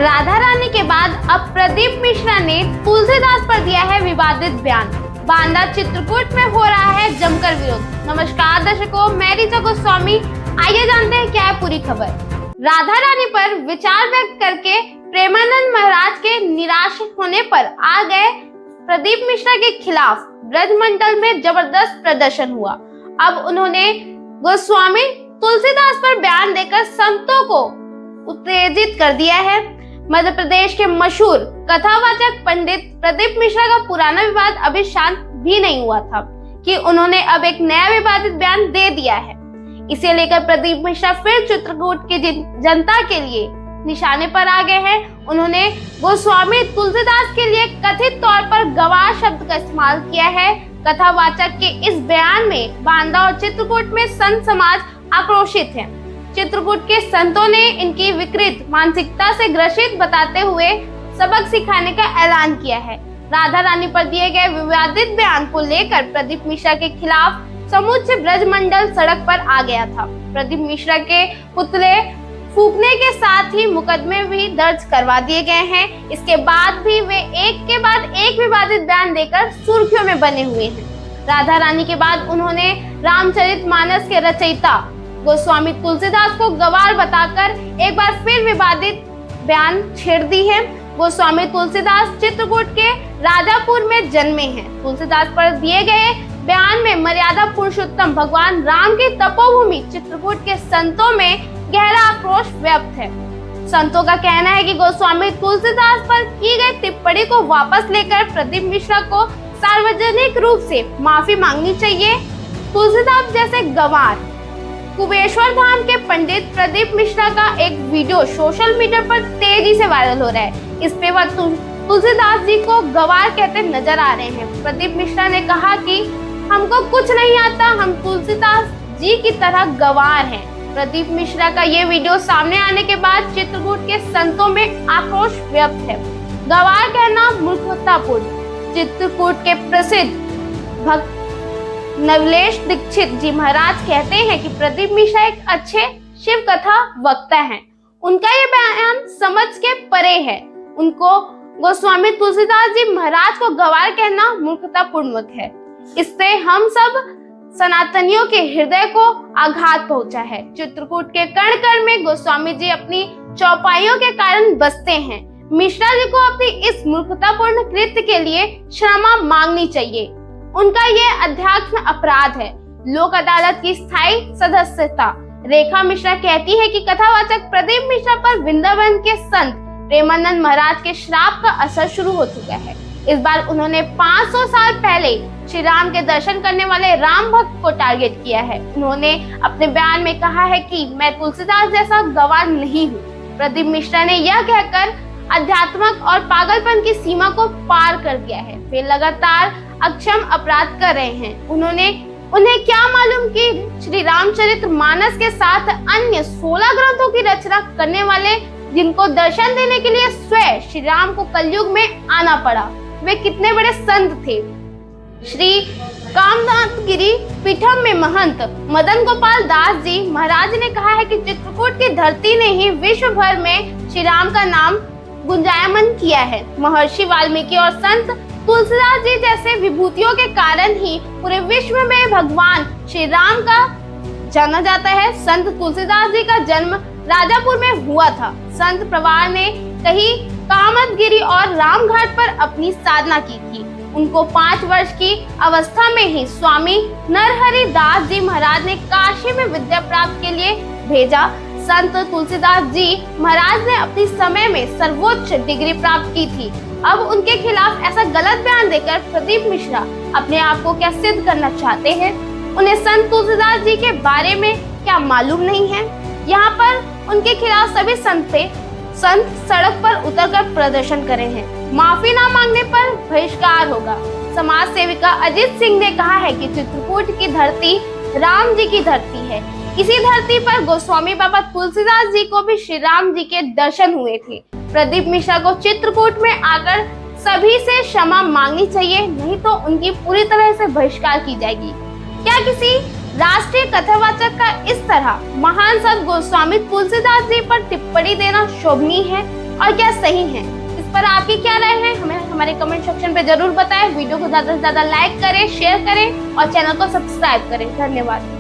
राधा रानी के बाद अब प्रदीप मिश्रा ने तुलसीदास पर दिया है विवादित बयान। बांदा चित्रकूट में हो रहा है जमकर विरोध। नमस्कार दर्शकों, मैं ऋचा गोस्वामी। आइए जानते हैं क्या है पूरी खबर। राधा रानी पर विचार व्यक्त करके प्रेमानंद महाराज के निराश होने पर आ गए प्रदीप मिश्रा के खिलाफ ब्रजमंडल में जबरदस्त प्रदर्शन हुआ। अब उन्होंने गोस्वामी तुलसीदास पर बयान देकर संतों को उत्तेजित कर दिया है। मध्य प्रदेश के मशहूर कथावाचक पंडित प्रदीप मिश्रा का पुराना विवाद अभी शांत भी नहीं हुआ था कि उन्होंने अब एक नया विवादित बयान दे दिया है। इसे लेकर प्रदीप मिश्रा फिर चित्रकूट की जनता के लिए निशाने पर आ गए हैं। उन्होंने गोस्वामी तुलसीदास के लिए कथित तौर पर गवार शब्द का इस्तेमाल किया है। कथावाचक के इस बयान में बांदा और चित्रकूट में संत समाज आक्रोशित है। चित्रकूट के संतों ने इनकी विकृत मानसिकता से ग्रसित बताते हुए सबक सिखाने का ऐलान किया है। राधा रानी पर दिए गए विवादित बयान को लेकर प्रदीप मिश्रा के खिलाफ समूचे ब्रजमंडल सड़क पर आ गया था। प्रदीप मिश्रा के पुतले फूंकने के साथ ही मुकदमे भी दर्ज करवा दिए गए हैं। इसके बाद भी वे एक के बाद एक विवादित बयान देकर सुर्खियों में बने हुए हैं। राधा रानी के बाद उन्होंने रामचरितमानस के रचयिता गोस्वामी तुलसीदास को गवार बताकर एक बार फिर विवादित बयान छेड़ दी है। गोस्वामी तुलसीदास चित्रकूट के राजापुर में जन्मे हैं। तुलसीदास पर दिए गए बयान में मर्यादा पुरुषोत्तम भगवान राम की तपोभूमि चित्रकूट के संतों में गहरा आक्रोश व्यक्त है। संतों का कहना है कि गोस्वामी तुलसीदास पर की गई टिप्पणी को वापस लेकर प्रदीप मिश्रा को सार्वजनिक रूप से माफी मांगनी चाहिए। तुलसीदास जैसे गवार कुबेश्वर धाम के पंडित प्रदीप मिश्रा का एक वीडियो सोशल मीडिया पर तेजी से वायरल हो रहा है। इस पे वह तुलसीदास जी को गवार कहते नजर आ रहे हैं। प्रदीप मिश्रा ने कहा कि हमको कुछ नहीं आता, हम तुलसीदास जी की तरह गवार हैं। प्रदीप मिश्रा का ये वीडियो सामने आने के बाद चित्रकूट के संतों में आक्रोश व्यक्त है। गवार कहना मूर्खतापूर्ण। चित्रकूट के प्रसिद्ध भक्त नवलेश दीक्षित जी महाराज कहते हैं कि प्रदीप मिश्रा एक अच्छे शिव कथा वक्ता हैं। उनका ये बयान समझ के परे है। उनको गोस्वामी तुलसीदास जी महाराज को गवार कहना मूर्खतापूर्ण है। इससे हम सब सनातनियों के हृदय को आघात पहुंचा है। चित्रकूट के कण कण में गोस्वामी जी अपनी चौपाइयों के कारण बसते हैं। मिश्रा जी को अपनी इस मूर्खतापूर्ण कृत्य के लिए क्षमा मांगनी चाहिए। उनका ये अध्यात्म अपराध है। लोक अदालत की स्थायी सदस्यता रेखा मिश्रा कहती है कि कथावाचक प्रदीप मिश्रा पर वृंदावन के संत प्रेमानंद महाराज के श्राप का असर शुरू हो चुका है। इस बार उन्होंने 500 साल पहले श्री राम के दर्शन करने वाले राम भक्त को टारगेट किया है। उन्होंने अपने बयान में कहा है कि मैं तुलसीदास जैसा गवार नहीं हूँ। प्रदीप मिश्रा ने यह कहकर अध्यात्मक और पागलपन की सीमा को पार कर दिया है। वे लगातार अक्षम अपराध कर रहे हैं। उन्हें क्या मालूम कि श्री रामचरितमानस के साथ अन्य 16 ग्रंथों की रचना करने वाले जिनको दर्शन देने के लिए स्वयं श्री राम को कलयुग में आना पड़ा, वे कितने बड़े संत थे। श्री कामनाथगिरी पीठम में महंत मदन गोपाल दास जी महाराज ने कहा है कि चित्रकूट की धरती ने ही विश्व भर में श्री राम का नाम गुंजायमान किया है। महर्षि वाल्मीकि और संत तुलसीदास जी जैसे विभूतियों के कारण ही पूरे विश्व में भगवान श्री राम का जाना जाता है। संत तुलसीदास जी का जन्म राजापुर में हुआ था। संत प्रवार ने कहीं कामतगिरी और रामघाट पर अपनी साधना की थी। उनको 5 वर्ष की अवस्था में ही स्वामी नरहरि दास जी महाराज ने काशी में विद्या प्राप्त के लिए भेजा। संत तुलसीदास जी महाराज ने अपनी समय में सर्वोच्च डिग्री प्राप्त की थी। अब उनके खिलाफ ऐसा गलत बयान देकर प्रदीप मिश्रा अपने आप को क्या सिद्ध करना चाहते हैं? उन्हें संत तुलसीदास जी के बारे में क्या मालूम नहीं है? यहाँ पर उनके खिलाफ सभी संत सड़क पर उतरकर प्रदर्शन करे हैं। माफी ना मांगने पर बहिष्कार होगा। समाज सेविका अजीत सिंह ने कहा है कि चित्रकूट की धरती राम जी की धरती है। इसी धरती पर गोस्वामी बाबा तुलसीदास जी को भी श्री राम जी के दर्शन हुए थे। प्रदीप मिश्रा को चित्रकूट में आकर सभी से क्षमा मांगनी चाहिए, नहीं तो उनकी पूरी तरह से बहिष्कार की जाएगी। क्या किसी राष्ट्रीय कथावाचक का इस तरह महान संत गोस्वामी तुलसीदास जी पर टिप्पणी देना शोभनीय है? और क्या सही है? इस पर आपकी क्या राय है? हमें हमारे कमेंट सेक्शन पे जरूर बताएं। वीडियो को ज्यादा से ज्यादा लाइक करें, शेयर करें और चैनल को सब्सक्राइब करें। धन्यवाद।